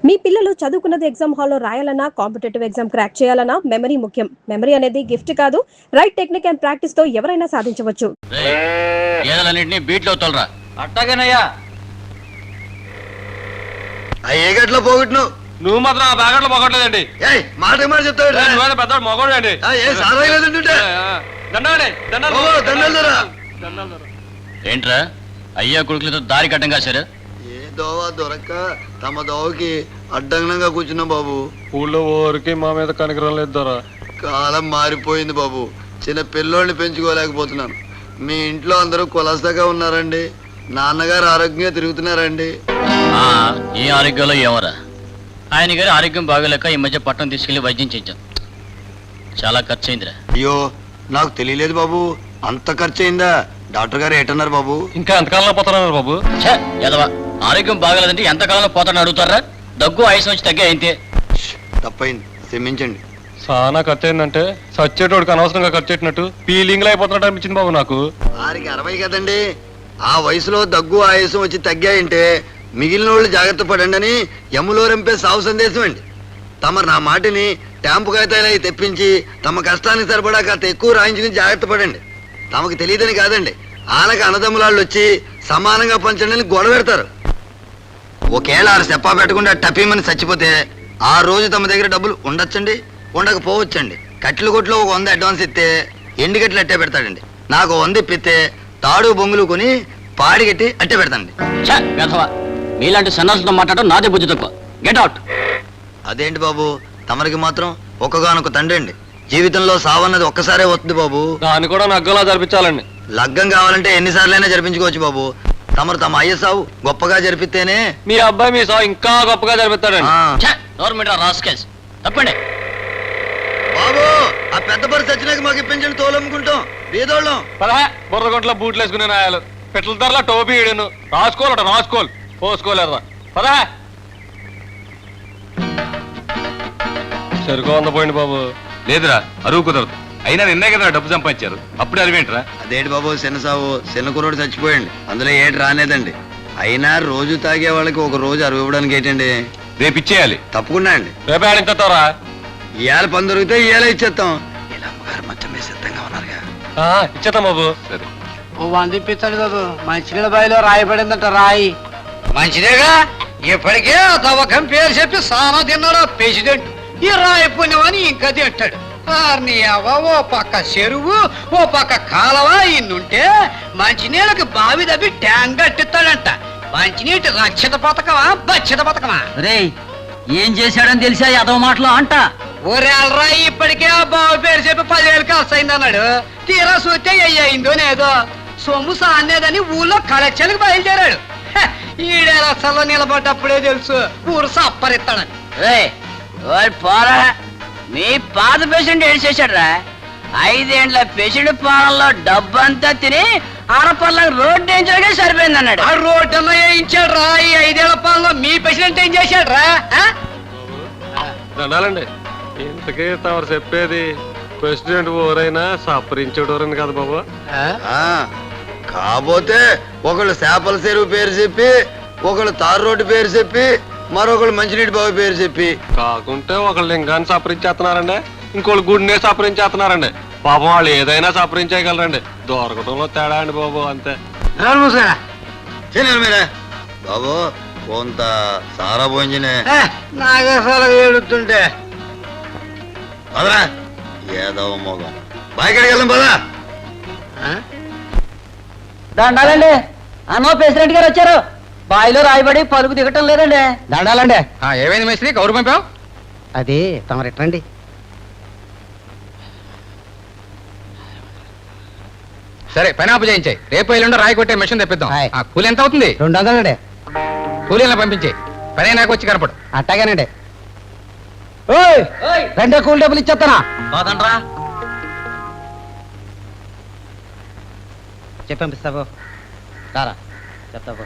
మీ పిల్లలు చదువుకున్నది ఎగ్జామ్ హాల్లో రాయాలన్నా కాంపిటేటివ్ ఎగ్జామ్ క్రాక్ చేయాలన్నా మెమరీ ముఖ్యం. మెమరీ అనేది గిఫ్ట్ కాదు, రైట్ టెక్నిక్ అండ్ ప్రాక్టీస్ తో ఎవరైనా సాధించవచ్చు. అట్టగనయ్యా ఏ గట్లో పోగొట్టు నువ్వు మాత్రం ఆ బ్యాగట్లో పోగొట్టలేదండి. మాట మాట చెప్తాడు పెద్ద మొగోడు అండి. ఏంట్రా అయ్యా కొడుకులతో దారి కట్టం కాశారు? ఏ దోవ దొరక్క తమ దోవకి అడ్డంగా కూర్చున్నాం బాబు. ఊళ్ళో ఊరికి మా మీద కనికరం లేదు దొరా. కాలం మారిపోయింది బాబు. చిన్న పిల్లోడిని పెంచుకోలేకపోతున్నాను. మీ ఇంట్లో అందరూ కులసగా ఉన్నారండి. నాన్నగారు ఆరోగ్యంగా తిరుగుతున్నారండి. ఏ ఆరోగ్యంలో ఏమరా? ఆయన గారి ఆరోగ్యం బాగోలేక ఈ మధ్య పట్టణం తీసుకెళ్లి వైద్యం చేయించాం. చాలా ఖర్చు అయిందిరా. అయ్యో నాకు తెలియలేదు బాబు. అంత ఖర్చు అయిందా? డాక్టర్ గారు ఏటన్నారు బాబు? ఇంకా ఎంతకాలంలో పోతున్నారు బాబు? ఎదవా, ఆరోగ్యం బాగలేదంటే ఎంతకాలంలో పోతానని అడుగుతారా? దగ్గు ఆయుష్ వచ్చి తగ్గే అయితే తప్పైంది, క్షమించండి. చాలా ఖర్చు అయిందంటే సచ్చేటోడికి అనవసరంగా ఖర్చు పెట్టినట్టు ఫీలింగ్లో అయిపోతున్నట్టు అనిపించింది బాబు నాకు. వారికి 60 కదండి. ఆ వయసులో దగ్గు ఆయాసం వచ్చి తగ్గాయంటే మిగిలిన వాళ్ళు జాగ్రత్త పడండి అని యములో రంపే సాగు సందేశం అండి. తమరు నా మాటిని ట్యాంపు కాగితాలు తెప్పించి తమ కష్టానికి సరిపడా కాస్త ఎక్కువ రాయించుకుని జాగ్రత్త పడండి. తమకు తెలియదని కాదండి, ఆనక అన్నదమ్ములాళ్ళు వచ్చి సమానంగా పంచండి అని గొడవ పెడతారు. ఒకేళ ఆరు చెప్పా పెట్టకుండా టపీమని చచ్చిపోతే ఆ రోజు తమ దగ్గర డబ్బులు ఉండొచ్చండి, ఉండకపోవచ్చండి. కట్టెల కొట్లో ఒక 100 అడ్వాన్స్ ఇస్తే ఎండు గట్లు అట్టే పెడతాడండి. నాకు 100 ఇప్పితే తాడు బొంగులు కొని పాడి కట్టి అట్టే పెడతాండి. మీలాంటి సన్నాసులతో మాట్లాడడం నాదే బుద్ధి తక్కువ. Get out. అదేంటి బాబు, తమరికి మాత్రం ఒక్కగానొక్క తండ్రి అండి. జీవితంలో సావన్నది ఒక్కసారే వస్తుంది బాబు. దాన్ని కూడా నగ్గలా జరిపించాలండి. లగ్గం కావాలంటే ఎన్నిసార్లైనా జరిపించుకోవచ్చు బాబు. తమరు తమ అయ్య సావు గొప్పగా జరిపితేనే మీ అబ్బాయి మీ సావు ఇంకా గొప్పగా జరిపిస్తాడండి. తప్పండి బాబు. ఆ పెద్ద పరిస్థితి వచ్చినాక మాకు ఇప్పించండి, తోలమ్ముకుంటాం బీదోళ్ళం. బుర్రగొంట్లో బూట్లు వేసుకునే నాయాలు పెట్ల ధరలా టోపీ ఈడను రాసుకోవాలట రాసుకోవాలి పోసుకోలేదా పదా సరుకు అందపోయింది బాబు. లేదురా, అరువు కుదరదు. అయినా నిన్నే కదా డబ్బు సంపాదించారు, అప్పుడే అరివేంట్రా? అదేంటి బాబు, చిన్న సావు చిన్న కుర్రోడు చచ్చిపోయండి, అందులో ఏటి రాలేదండి. అయినా రోజు తాగే వాళ్ళకి ఒక రోజు అరువు ఇవ్వడానికి ఏంటండి? రేపు ఇచ్చేయాలి. తప్పకుండా అండి. రేపే ఆడింతారా? ఇవాళ పని దొరికితే ఇవాళ ఇచ్చేస్తాం. ఇలా అమ్మగారు మొత్తం మీద సిద్ధంగా ఉన్నారుగా. ఇచ్చేస్తాం బాబు. సరే, ఓ 100 ఇప్పించండి బాబు. మంచినీళ్ళ బావిలో రాయబడిందంట రాయి. మంచిదేగా, ఇప్పటికే దవకం పేరు చెప్పి సానా తిన్నాడు ప్రెసిడెంట్. ఈ రాయి పుణ్యమని ఇంకా తింటాడు. ఓ పక్క చెరువు, ఓ పక్క కాలవ ఇన్నుంటే మంచినీళ్ళకి బావి దబ్బి ట్యాంక్ కట్టిస్తాడంట. మంచినీటి రక్షిత పథకమా బక్షిత పథకమా? రే, ఏం చేశాడని తెలిసా యాదవ మాటలో అంట. ఊరేళ్ళరా, ఇప్పటికే ఆ బావి పేరు చెప్పి 10 ఏళ్ళు కాస్త అన్నాడు. తీరా చూస్తే అయ్యిందో లేదో సొమ్ము సానేదని ఊళ్ళో కలెక్షన్కి బయలుదేరాడు. ఈడేరసల్లో నిలబడ్డప్పుడే తెలుసు ఊరు సప్పరిస్తాడని. పోరా, మీ పాత పేషెంట్ ఏం చేశాడ్రా? 5 ఏండ్ల పేషెంట్ పాలనలో డబ్బంతా తిని ఆడపల్లకు రోడ్డు వేయించడానికే సరిపోయింది అన్నాడు. ఆ రోడ్డు అన్న వేయించాడు రా. ఈ 5 ఏళ్ల పాలనలో మీ పేషెంట్ ఏం చేశాడు రా? దండాలండి. ఇంతకీ తమరు చెప్పేది ప్రెసిడెంట్ ఊరైనా సపరించేటోరని కదా బాబు. కాకపోతే ఒకళ్ళు చేపల చెరువు పేరు చెప్పి, ఒకళ్ళు తారు రోడ్డు పేరు చెప్పి, మరొకళ్ళు మంచినీటి బావి పేరు చెప్పి, కాకుంటే ఒకళ్ళు లింగాన్ని సపరించేస్తున్నారండి, ఇంకోళ్ళు గుడినే సపరించేస్తున్నారండి. పాపం వాళ్ళు ఏదైనా సపరించేయగలరండి. దొరకటంలో తేడా అండి బాబు, అంతే. మీరే బాబు కొంత సారా పోయించినే నాగేశ్వర ఏడుతుంటే అదరా ఏదో మోగం బాయికడికి వెళ్దాం పదా. దండాలండి, అన్నో ప్రెసిడెంట్ గారు వచ్చారు. బాయిలో రాయబడి పలుకు దిగటం లేదండి. దండాలండి. ఏమైంది మేస్త్రి, కౌరు పంపావు? అది తమరెట్టండి. సరే, పని ఆపు చేయించాయి. రేపు ఎల్లుండి రాయి కొట్టే మిషన్ తెప్పిద్దాం. కూలి ఎంత అవుతుంది? 200 కూలీలను పంపించే పని నాకు వచ్చి కనపడు. అట్టగానండి. రెండో కూలి డబ్బులు ఇచ్చేస్తానా? చెప్పంపిస్తావు రారా, చెప్తావు.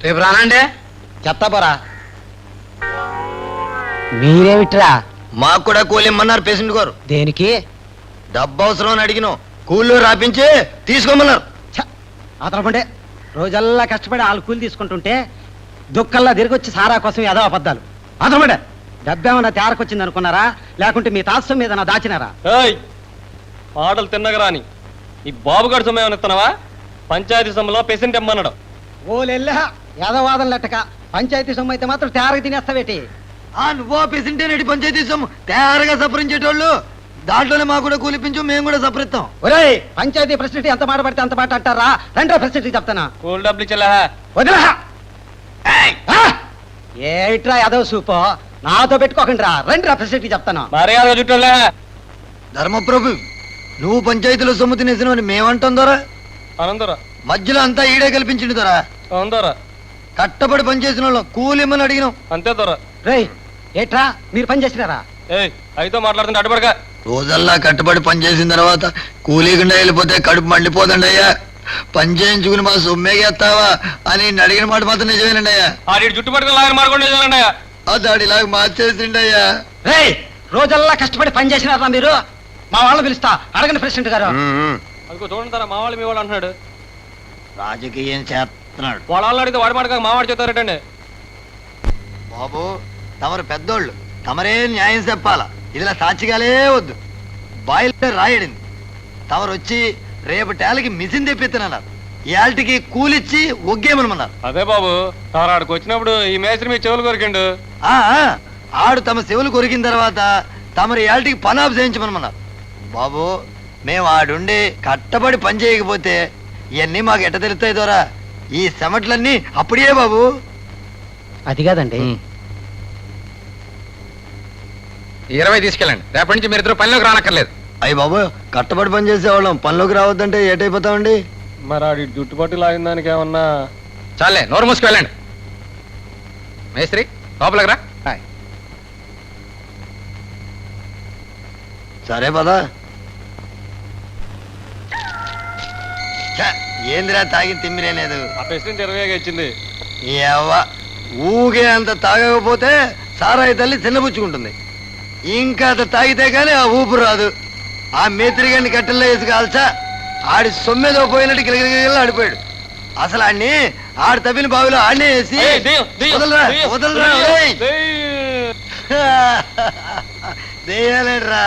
రేపు రానండి. చెప్తా పోరా. మీరేమిట్రా? మాకు కూడా కూలిమ్మన్నారు పేషెంట్ గారు. దేనికి? డబ్బు అవసరం అని అడిగినాం, కూలీలో రాపించి తీసుకోమన్నారు. అతనుకుంటే రోజల్లా కష్టపడి వాళ్ళు కూలి తీసుకుంటుంటే దుక్కల్లా తిరిగొచ్చి సారా కోసం ఏదో అబద్ధాలు అదనమాట డబ్బేమన్నా తేరకొచ్చింది అనుకున్నారా లేకుంటే మీ తాత్సం మీద నా దాచినారా ఆటలు తిన్నగరాని ఈ బాబుగాడు సొమ్మేమని ఇస్తున్నావా పంచాయతీ సొమ్ములో పెసెంట్ ఇమ్మన్నాడు ఓలెల్లా యాదవాదం లెట్టక పంచాయతీ సొమ్ము అయితే మాత్రం తేరగ తినేస్తావేటి నువ్వో పెసింటే నేటి పంచాయతీ సొమ్ము తయారుగా సపరించేటోళ్ళు దాంట్లోనే మాకు కూడా కూలిపించు మేము కూడా సపరిస్తాం. ఒరేయ్ పంచాయతీ ప్రెసిడెంట్ ఎంత మాట పడితే అంత మాట అంటారా రెండో ప్రెసిడెంట్ చెప్తానా కూల్ డబ్బులు ఇచ్చలే వదిలా ఏట్రా యాదవ్ సూపో నాతో పెట్టుకోకండి రా రెండో ప్రెసిడెంట్ చెప్తాను మర్యాద చుట్టూలే ధర్మప్రభు నువ్వు పంచాయతీలో సొమ్ము తినేసినవని మేమంటాం దొరా అనందరా మధ్యలో అంతా ఈడే కల్పించింది దొరా అందరా కట్టబడి పనిచేసిన వాళ్ళం కూలిమ్మని అడిగినాం. అంతే దొర రేయ్ ఏట్రా మీరు పని చేసినారా ఏయ్ అయితే మాట్లాడుతుంటే అడ్డుపడక రోజల్లా కట్టబడి పని చేసిన తర్వాత కూలీకుండా వెళ్ళిపోతే కడుపు మండిపోదండి అయ్యా. పని చేయించుకుని మా సొమ్మేగేస్తావా అని నేను అడిగిన మాట మాత్రం నిజమేనండి అయ్యా. ఆడి చుట్టుపక్కల లాగా మారుకోండి ఆ దాడిలాగా మార్చేసిండి అయ్యా. రేయ్ రోజల్లా కష్టపడి పని చేసినారా మీరు మా వాళ్ళని పిలుస్తా అడగండి ప్రెసిడెంట్ గారు అందుకో చూడండి మా వాళ్ళు మీ వాళ్ళు అంటున్నాడు రాజకీయం చేస్తున్నాడు వాళ్ళ వాళ్ళు అడిగితే వాడి మాట మావాడు చెప్తారటండి. బాబు తమరు పెద్దోళ్ళు తమరే న్యాయం చెప్పాలా ఇదిలా సాక్షిగాలే వద్దు. బాయిలర్ రాయడింది తమరు వచ్చి రేపటేళ్ళకి మిషన్ తెప్పిస్తున్నారు ఇయాల్టికి కూలిచ్చి ఒగ్గేమనమన్నారు. అదే బాబు తాను ఆడికి వచ్చినప్పుడు ఈ మేస్త్రి మీ చెవులు కొరికిండు. ఆడు తమ చెవులు కొరికిన తర్వాత తమరు ఇయాల్టికి పని ఆఫ్ చేయించమనమన్నారు. బాబు మేము ఆడుండి కట్టబడి పని చేయకపోతే ఇవన్నీ మాకు ఎట్ట తెలుస్తాయి దొరా ఈ సెమట్లన్నీ అప్పుడే బాబు. అది కాదండి 20 తీసుకెళ్ళండి రేపటి నుంచి మీరు ఇద్దరు పనిలోకి రానక్కర్లేదు. అయ్యి బాబు కట్టబడి పని చేసేవాళ్ళం పనిలోకి రావద్దంటే ఏటైపోతామండి. మరి ఆడి జుట్టుపట్టి లాగిన దానికి ఏమన్నా చాలే నోరు మూసుకు వెళ్ళండి. మేస్త్రి లోపలికి రా. సరే పదా ఏందిరా తాగి తిమ్మిరేలేదు. ఆ ప్రెసిడెంట్ 20 ఇచ్చింది. ఊగే అంత తాగకపోతే సారాయి తల్లి చిన్నపుచ్చుకుంటుంది. ఇంకా అంత తాగితే గానీ ఆ ఊపు రాదు. ఆ మేత్రిగాన్ని కట్టెల్లో వేసి కాల్చా ఆడి సొమ్మెదో పోయినట్టు గిలగిలగిల ఆడిపోయాడు. అసలు ఆడిని ఆడి తవ్విన బావిలో ఆడినే వేసి వదలరా వదలరా దెయ్యాలేడ్రా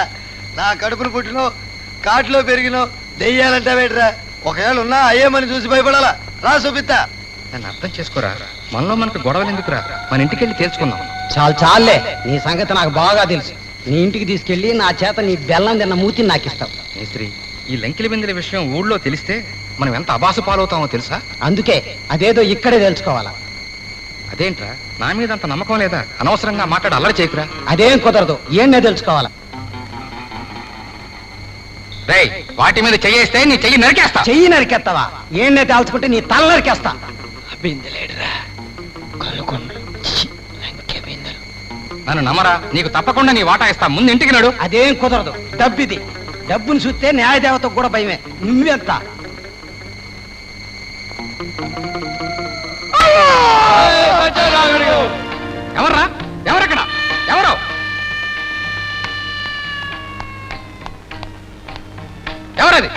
నా కడుపును పుట్టినో కాట్లో పెరిగినో దెయ్యాలంటావేట్రా. ఒకవేళ ఉన్నా అయ్యేమని చూసి భయపడాలా రా చూపిస్తా. నన్ను అర్థం చేసుకోరా మనలో మనకు గొడవలు ఎందుకురా మన ఇంటికి వెళ్ళి తేల్చుకుందాం. చాలే నీ సంగతి నాకు బాగా తెలుసు. నీ ఇంటికి తీసుకెళ్లి నా చేత నీ బెల్లం తిన్న మూతిని నాకు ఇస్తావు. మేస్త్రి ఈ లంకిల బిందెల విషయం ఊళ్ళో తెలిస్తే మనం ఎంత అబాసు పాలవుతామో తెలుసా? అందుకే అదేదో ఇక్కడే తెలుసుకోవాలా. అదేంట్రా నా మీద అంత నమ్మకం లేదా? అనవసరంగా మాట్లాడి అల్లరి చేయకురా. అదేం కుదరదు ఏంనే తెలుసుకోవాలా. రేయ్ వాటి మీద చెయ్యేస్తే నీ చెయ్యి నరికేస్తా. చెయ్యి నరికేస్తావా? ఏంనే తేల్చుకుంటే నీ తల నరికేస్తా. నన్ను నమ్మరా నీకు తప్పకుండా నీ వాటా ఇస్తా. ముందు ఇంటికి నడు. అదేం కుదరదు డబ్బిది. డబ్బును చూస్తే న్యాయదేవతకు కూడా భయమే. నువ్వెంత ఎవర్రా ఎవరెక్కడ ఎవరు ఎవరది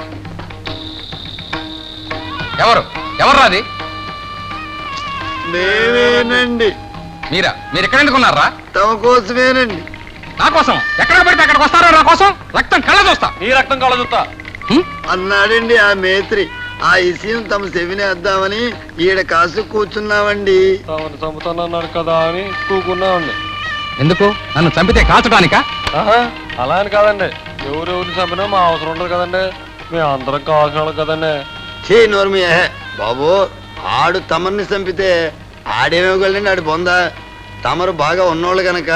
ఎవరు ఎవర్రా అది? మేమేనండి. మీరా మీరు ఎక్కడ ఎందుకున్నారా? తమ కోసమేనండి. నా కోసం ఎక్కడ పడితే అక్కడికి వస్తారా? నా కోసం రక్తం కళ్ళ చూస్తా. నీ రక్తం కళ్ళ చూస్తా అన్నాడండి ఆ మేత్రి. ఆ విషయం తమ చెవినేద్దామని ఈడ కాసు కూర్చున్నామండి. తమను చంపుతానన్నాడు కదా అని కూకున్నామండి. ఎందుకు నన్ను చంపితే కాల్చడానికా? అలా అని కాదండి ఎవరెవరిని చంపినా మా అవసరం ఉండదు కదండి. మేము అందరం కావాల్సిన కదండి. చే నోర్మి బాబు ఆడు తమర్ని చంపితే ఆడేమివ్వగలండి. ఆడి బొందా తమరు బాగా ఉన్నోళ్ళు గనక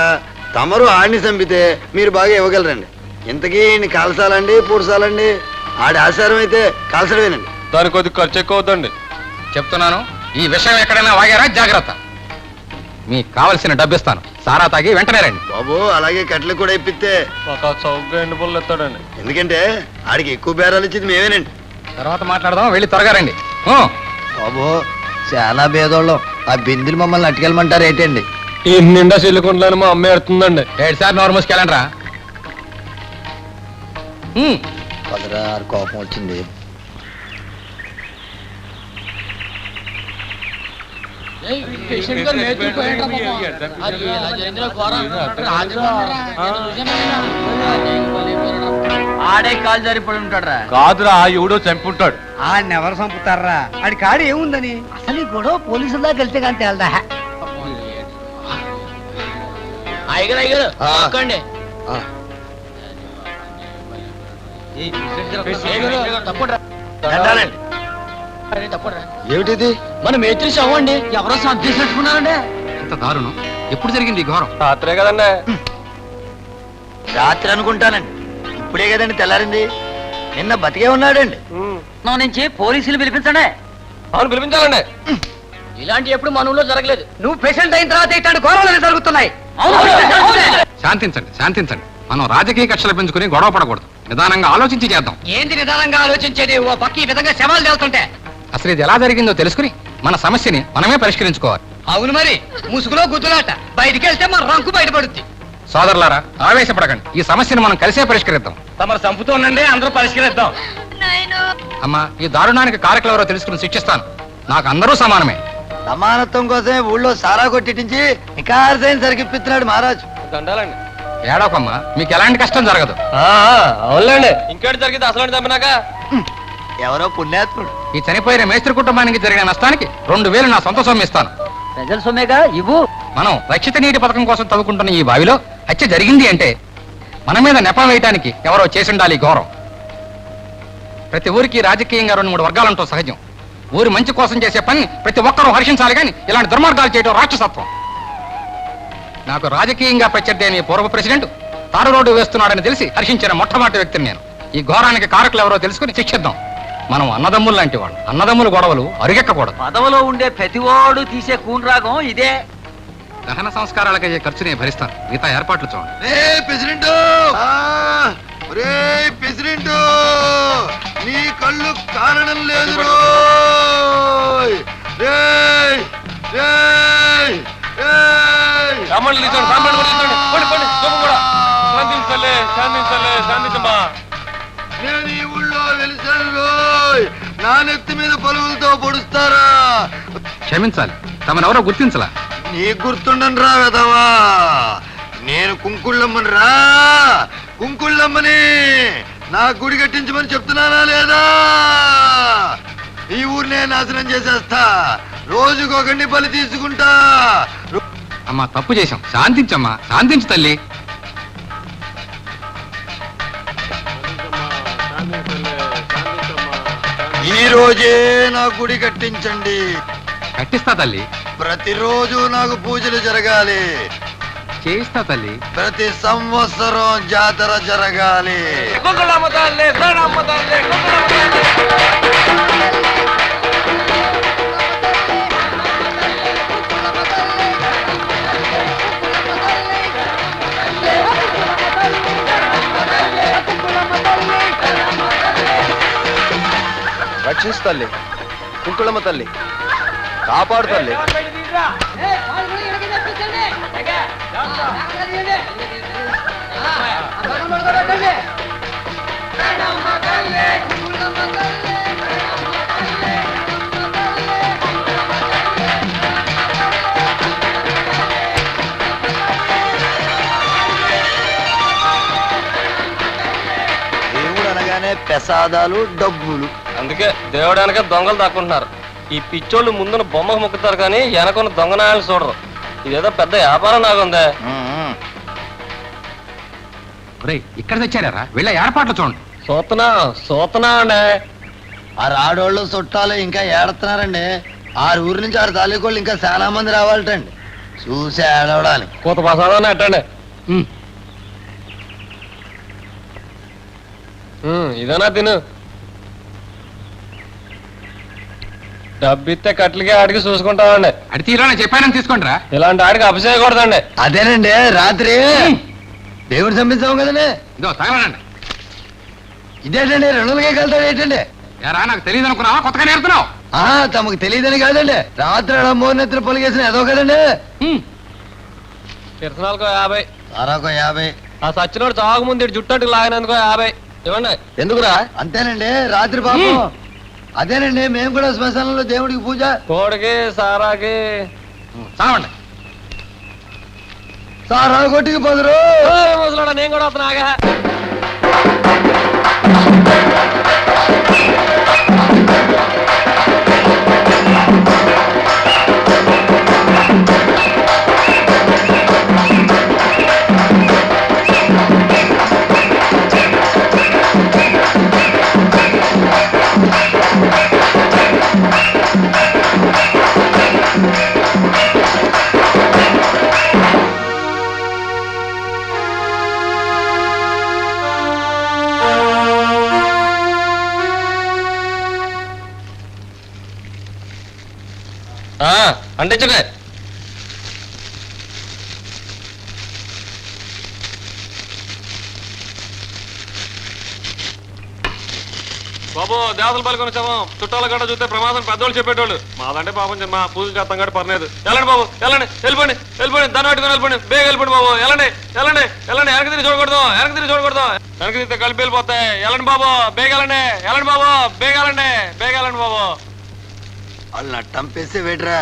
తమరు ఆడిని చంపితే మీరు బాగా ఇవ్వగలరండి. ఇంతకీ కాల్చాలండి పూడ్చాలండి ఆడి ఆచారం అయితే కాల్చడమేనండి. దానికి కొద్ది ఖర్చు ఎక్కువ అవుతుందండి. చెప్తున్నాను ఈ విషయం ఎక్కడైనా వాగారా జాగ్రత్త. మీకు కావలసిన డబ్బు ఇస్తాను. సారా తాగి వెంటనే రండి. బాబు అలాగే కట్టెలు కూడా ఇప్పిస్తే ఒక చౌకగా ఎండు పుల్లలు ఎత్తాడండి. ఎందుకంటే ఆడికి ఎక్కువ బేరాలు ఇచ్చింది మేమేనండి. తర్వాత మాట్లాడదాం వెళ్ళి త్వరగా రండి. బాబు చాలా భేదోళ్ళం. ఆ బిందులు మమ్మల్ని అట్టుకెళ్ళమంటారు ఏంటండి? ఈ నిండా చెల్లుకుంటున్నాను మా అమ్మ ఎడుతుందండి. 7 సార్లు నోరు మూసుకెళ్ళండి రా. పదరా కోపం వచ్చింది. ఆడే కాలు సరిపడి ఉంటాడు రా. కాదురా ఎవడో చంపుంటాడు. ఆడిని ఎవరు చంపుతారా? ఆడి కాడి ఏముందని? అసలు ఈ గొడవ పోలీసుల దాకా వెళ్తే కానీ తేలదా. అయ్యగారు అయ్యగారు ఆ. పక్కండి. ఆ. దండాలండి. ఏమిటిది? మన మేత్రి శవం అండి. ఎవరో సంతేసినట్టుకున్నారండి. ఎంత దారుణం! ఎప్పుడు జరిగింది ఈ ఘోరం? రాత్రే కదండి. రాత్రి అనుకుంటానండి. ఇప్పుడే కదండి తెల్లారింది. నిన్న బతికే ఉన్నాడండి. నా నుంచి పోలీసులు పిలిపించండి. అవును పిలిపించాలండి. ఇలాంటి ఎప్పుడు మన ఊళ్ళో జరగలేదు. నువ్వు పేషెంట్ అయిన తర్వాత ఇట్లాంటి ఘోరాలు జరుగుతున్నాయి. శాంతించండి, శాంతించండి. మనం రాజకీయ కక్షలు పెంచుకుని గొడవ పడకూడదు. నిదానంగా ఆలోచించి చేద్దాం. ఏంది నిదానంగా ఆలోచించేది? ఓ పక్క ఈ విధంగా శవాలు తేలుతుంటే అసలు ఇది ఎలా జరిగిందో తెలుసుకుని మన సమస్యని మనమే పరిష్కరించుకోవాలి. అవును మరి, ముసుగులో గుద్దులాట. బయటికి వెళ్తే మన రంకు బయటపడుద్ది. సోదరులారా, ఆవేశపడకండి. ఈ సమస్యను మనం కలిసే పరిష్కరిద్దాం. తమరు చంపుతోందండి, అందరూ పరిష్కరిద్దాం. అమ్మా, ఈ దారుణానికి కారకులు ఎవరో తెలుసుకుని శిక్షిస్తాను. నాకు అందరూ సమానమే. సమానత్వం కోసమే ఊళ్ళో సారా కొట్టించి నికార్సైన సరిగిప్పిస్తున్నాడు మహారాజు. దండాలండి. ఏడవకమ్మా, మీకు ఎలాంటి కష్టం జరగదు. అవునులేండి. ఇంకేటి జరిగింది అసలు చంపినాక? ఎవరో పుణ్యాత్ముడు. ఈ చనిపోయిన మేస్త్రి కుటుంబానికి జరిగిన నష్టానికి 2000 నా సొంత సొమ్ము ఇస్తాను. ప్రజల సొమ్మేగా ఇవ్వు. మనం రక్షిత నీటి పథకం కోసం తవ్వుకుంటున్న ఈ బావిలో హత్య జరిగింది అంటే మన మీద నెపం వేయటానికి ఎవరో చేసుండాలి ఈ ఘోరం. ప్రతి ఊరికి రాజకీయంగా 2-3 వర్గాలంటూ సహజం. ఊరి మంచి కోసం చేసే పని ప్రతి ఒక్కరూ హర్షించాలి కానీ ఇలాంటి దుర్మార్గాలు చేయడం రాక్షసత్వం. నాకు రాజకీయంగా ప్రత్యర్థి అయిన ఈ పూర్వ ప్రెసిడెంట్ తారు రోడ్డు వేస్తున్నాడని తెలిసి హర్షించిన మొట్టమొదటి వ్యక్తిని నేను. ఈ ఘోరానికి కారకులు ఎవరో తెలుసుకుని శిక్షిద్దాం. మనం అన్నదమ్ములు లాంటి వాళ్ళు. అన్నదమ్ముల గొడవలు అరుగెక్కకూడదు. పదవిలో ఉండే ప్రతివాడు తీసే కూనరాగం ఇదే. దహన సంస్కారాలకు అయ్యే ఖర్చుని భరిస్తాను. మిగతా ఏర్పాట్లు చూడండి. ప్రెసిడెంట్, నీ కళ్ళు కారణం లేదు. సామాన్లు తీసుకోండి, సామాన్లు కూడా తీసుకోండి. పోండి, పోండి, సొమ్ము కూడా. శాంతించాలి, శాంతించాలి, శాంతించమ్మా. నేను ఈ ఊళ్ళో వెలిసాను. నా నెత్తి మీద పలువులతో పొడుస్తారా? క్షమించాలి, తమనెవరో గుర్తించలా. నీ గుర్తుండను రా వెధవా. నేను కుంకుళ్ళమ్మని రా, కుంకుళ్ళమ్మని. నా గుడి కట్టించమని చెప్తున్నానా లేదా? ఈ ఊరినే నాశనం చేసేస్తా. రోజుకొకరిని బలి తీసుకుంటా. అమ్మా, తప్పు చేశాం. శాంతించమ్మా, శాంతించు తల్లి. ఈ రోజే నా గుడి కట్టించండి. కట్టిస్తా తల్లి. ప్రతిరోజు నాకు పూజలు జరగాలి. చేయిస్తా తల్లి. ప్రతి సంవత్సరం జాతర జరగాలి. కుంకుళ్ళమ్మ తల్లి, ప్రాణమ్మ తల్లి, కుంకుళ్ళమ్మ తల్లి. రక్షిస్తు తల్లి, కుంకుళమ్మ తల్లి, కాపాడు తల్లి. దేవుడు అనగానే ప్రసాదాలు, డబ్బులు. అందుకే దేవుడు వెనక దొంగలు దాక్కుంటున్నారు. ఈ పిచ్చోళ్ళు ముందున బొమ్మకు మొక్కుతారు కానీ వెనకున్న దొంగ నాయాలు చూడరు. ఇదేదో పెద్ద వ్యాపారం నాగుందే. ఒరేయ్, ఇక్కడ తెచ్చారా? వెళ్ళే ఏర్పాట్లు చూడండి. సూతనా అండి. ఆ రాడోళ్ళు చుట్టాలు ఇంకా ఏడుతున్నారండి. 6 ఊరి నుంచి 6 తాలూకోళ్ళు ఇంకా చాలా మంది రావాలటండి. చూసి ఏడవడానికి. కూత ప్రసాదాన్ని ఎట్టండి. ఇదేనా తిను. డబ్బిస్తే కట్లకి ఆడికి చూసుకుంటామండి. అడి తీరా చెప్పానని తీసుకోండిరా. ఇలాంటి ఆడికి అభిషేయకూడదండి. అదేనండి, రాత్రి దేవుడు చంపించాము కదండి. ఇదో తగలనండి. ఇదేంటండి 2 వెళ్తాడు ఏంటండి? యారా, నాకు తెలియదు అనుకున్నావా? కొత్తగా నేర్పుతున్నావు. తమకు తెలియదని కాదండి. రాత్రి అలా మోర్నెత్తులు పొలిగేసిన ఏదో కదండి. కిరసనాలకు 50. సారాకు 50. ఆ సచ్చినోడు చావకముందు జుట్టట్టుకు లాగినందుకో 50 ఇవ్వండి. ఎందుకురా? అంతేనండి, రాత్రి పాపం. అదేనండి, మేము కూడా శ్మశానంలో దేవుడికి పూజ. కోడికి సారాకి చావండి. సారా కొట్టికి బదులు ముసలాడా నేను కూడా వస్తున్నాగా. అంటించండి. బాబు దేవతల పల్లి కొనిచ్చాము. చుట్టాల గడ్డ చూస్తే ప్రమాదం పెద్దోళ్ళు చెప్పేటోళ్ళు. మాదంటే పాపం మా పూజలు చేస్తాం కాబట్టి పర్లేదు. వెళ్ళండి బాబు, వెళ్ళండి, వెళ్ళిపోండి, వెళ్ళిపోండి, దాన్ని పట్టుకొని వెళ్ళిపోండి, బేగ వెళ్ళిపోండి బాబు, వెళ్ళండి, వెళ్ళండి, వెళ్ళండి. వెనక్కి తిరిగి చూడకూడదు, వెనక్కి తిరిగి చూడకూడదు. వెనక్కి తిరిగితే కలిపి వెళ్ళిపోతాయి. వెళ్ళండి బాబు, బేగ వెళ్ళండి, వెళ్ళండి బాబు, బేగ వెళ్ళండి, బేగ వెళ్ళండి బాబు. వాళ్ళు నట్టంపేస్తే వేడరా.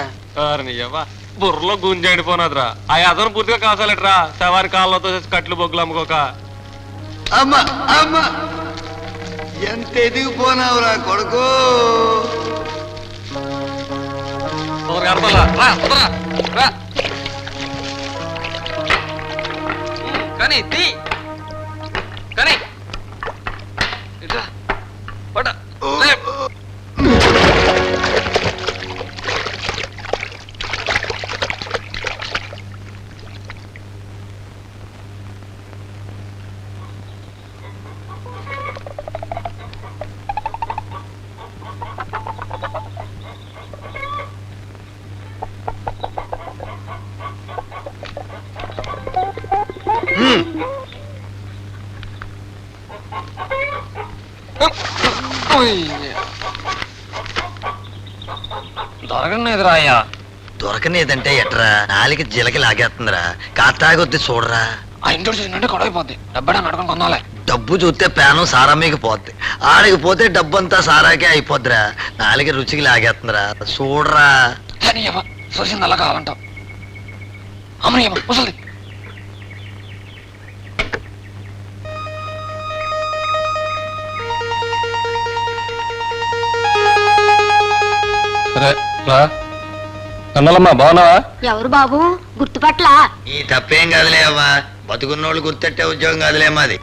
బుర్రలో గుంజి ఎండిపోనాదిరా. ఆ అదనం పూర్తిగా కాసాలట్రా. సవారి కాళ్ళతో కట్లు బొగ్గులు అమ్ముకోక. అమ్మా అమ్మా ఎంత ఎదిగిపోనావురా కొడుకు. కానీ కానీ దొరకనేదిరా అయ్యా. దొరకనేదంటే ఎట్రా, నాలికి జిలకి లాగేస్తుందిరా. కాతాగొద్ది చూడరా. ఆ ఇంటి చూసినట్టే గొడవైపోద్ది. డబ్బడా నడకని కొనాలి. డబ్బు చూస్తే పేనం సారా మీకు పోద్ది. ఆడికి పోతే డబ్బంతా సారాకే అయిపోద్దిరా. నాలికి రుచికి లాగేస్తుందిరా. చూడరా. కానీ ఏమో చూసింది అలా కావాలంటావు. అమ్మని ఏమో ముసలి. సరే రా. అన్నలమ్మా బాగున్నావా? ఎవరు బాబు గుర్తుపట్ల? ఈ తప్పేం కాదులే అవ్వా. బతుకున్నోళ్ళు గుర్తెట్టే ఉద్యోగం కాదులే మాది.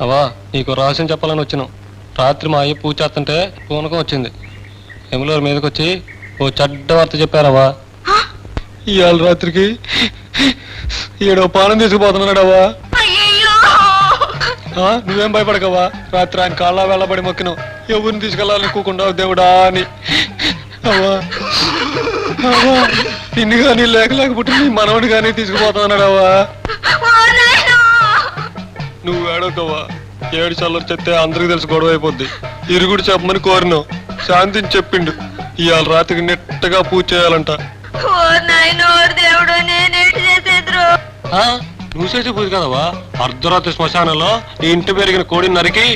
అవా నీకు రహస్యం చెప్పాలని వచ్చినాం. రాత్రి మా అయ్య పూజ చేస్తుంటే పూనకం వచ్చింది. ఎములూరు మీదకి వచ్చి ఓ చెడ్డ వార్త చెప్పారవ్వా. ఇవాళ రాత్రికి ఏడో పానం తీసుకుపోతున్నాడవ్వా. నువ్వేం భయపడకవ్వా. రాత్రి ఆయన కాళ్ళ వెళ్ళబడి మొక్కినావు. ఎవరిని తీసుకెళ్ళాలని కూకుండా దేవుడా అని. అవ్వా అవ్వా ఇన్ని కానీ లేకపోతే నీ మనవడి కానీ తీసుకుపోతున్నాడవ్వా. నువ్వు ఏడోకవ్వా. ఏడు చల్లరు చెప్తే అందరికి తెలిసి గొడవ అయిపోద్ది. ఇరుగుడు చెప్పమని కోరినావు. శాంతిని చెప్పిండు. ఇవాళ రాత్రికి నెట్టగా పూజ చేయాలంట. నువ్వు చేసే పూజ కదవా. అర్ధరాత్రి శ్మశానంలో నీ ఇంటి పెరిగిన కోడిని నరికి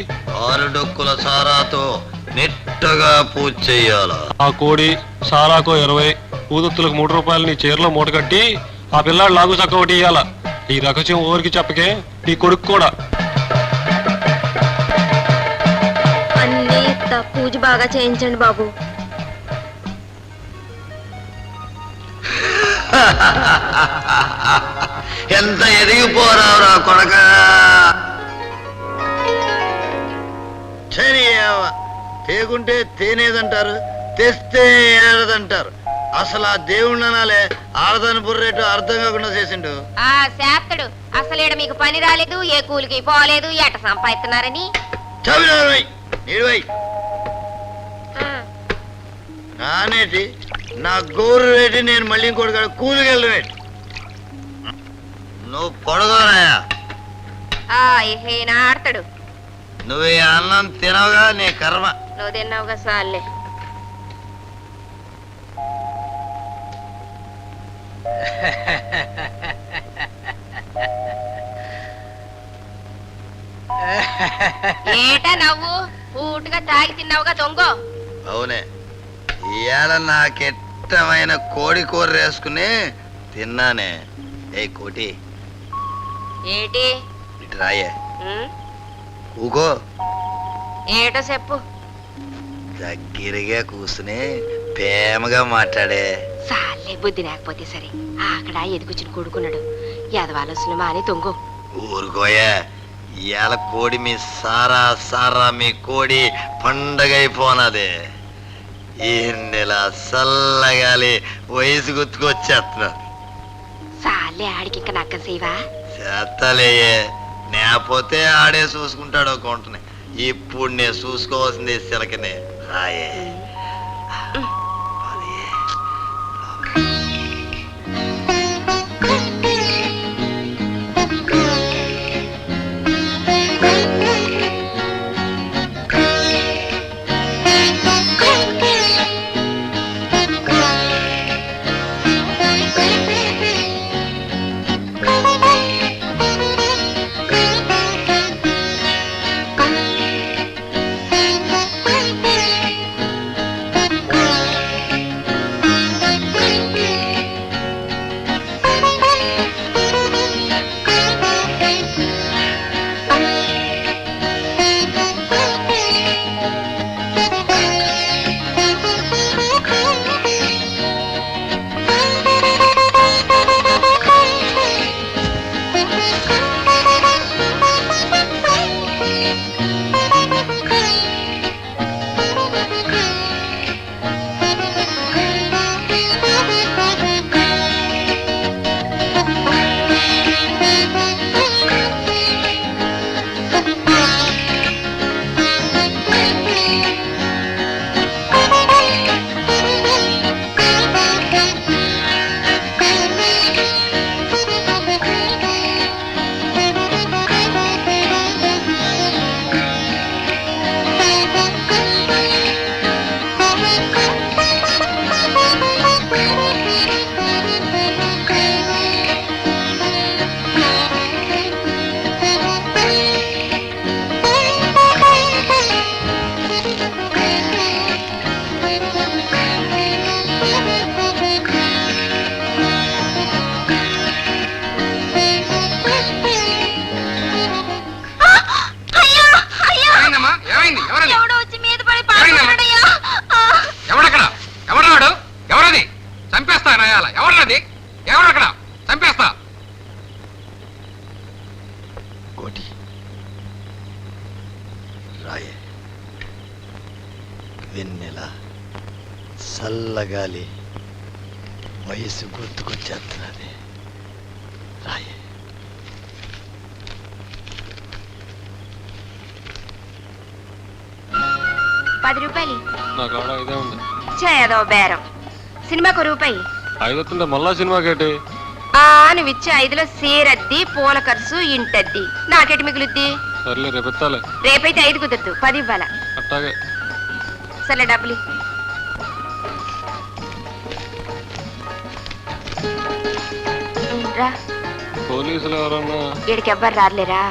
6 డొక్కుల సారాతో నెట్టగా పూజ చెయ్యాల. ఆ కోడి సారాకో 20, ఊదొత్తులకు 3 రూపాయలు నీ చీరలో మూట కట్టి ఆ పిల్లాడు లాగు చక్క ఒకటి ఇయ్యాల. ఈ రహస్యం ఊరికి చెప్పకే నీ కొడుకు కూడా. అన్ని పూజ బాగా చేయించండి బాబు. ఎంత ఎదిగిపోరావురా కొడక. తేకుంటే తేనేదంటారు, తెస్తే ఏడదంటారు. అసలు ఆ దేవుణ్ణి అనాలే. ఆడదాని బుర్రేటు అర్థం కాకుండా చేసిండు. ఆ శాస్త్రుడు అసలు ఈడ మీకు పని రాలేదు, ఏ కూలికి పోలేదు, ఎట సంపాదిస్తున్నారని. నీడివై నానేటి నా గోరు రేటి. నేను మళ్ళీ ఇంకోటి కాడ కూలికి వెళ్ళవేటి. నువ్వు పొడగోరాయా. ఆడతాడు. నువ్వు ఈ అన్నం తినవుగా, నీ కర్మ. నువ్వు తిన్నావుగా సార్లే. ఏటా నవ్వు? పూటుగా తాగి తిన్నావుగా దొంగ. అవునే, ఇవాళ నాకెట్ట ఇష్టమైన కోడి కూర వేసుకుని తిన్నానే. ఏ కోటి ఏటి ఇటు రాయే. ఉమ్, ఊగో. ఏటో చెప్పు. దగ్గరగా కూర్చుని ప్రేమగా మాట్లాడే. సాలే బుద్ధి లేకపోతే సరే. అక్కడ ఎదుగుచ్చిన కొడుకున్నాడు. ఎదవాలొస్తున్న మాని తొంగు. ఊరుకోయా. ఇవాళ కోడి మీ సారా సారా మీ కోడి పండగ అయిపోనది. ఈ నెల చల్లగాలి వయసు గుర్తుకొచ్చేస్తున్నారు. సాలే ఆడికి ఇంకా నక్కం సేవా. చేత్తలేయే. నేపోతే ఆడే చూసుకుంటాడు ఒక వంటని. ఇప్పుడు నేను చూసుకోవాల్సింది సిలకనే. రాయే. వెన్నెల చల్లగాలి వయసు గుర్తుకొచ్చేస్తున్నది. రాయే. రూపాయలు నా కాడ ఇదే ఉంది. చేయదో బేరం. సినిమాకు రూపాయి. 5 వస్తుంటే మళ్ళా సినిమాకేటి? నువ్వు ఇచ్చే 5లో సీరద్ది, పూల ఖర్చు, ఇంటద్ది. నాకేటి మిగులుద్ది? సర్లే రేపు ఎత్తాలే. రేపైతే 5 కుదరదు, 10 ఇవ్వాలా. అట్టాగే. సర్లే డబ్బులు. పోలీసులు ఎవరన్నా? ఇక్కడికి ఎవ్వరు రాలేరా?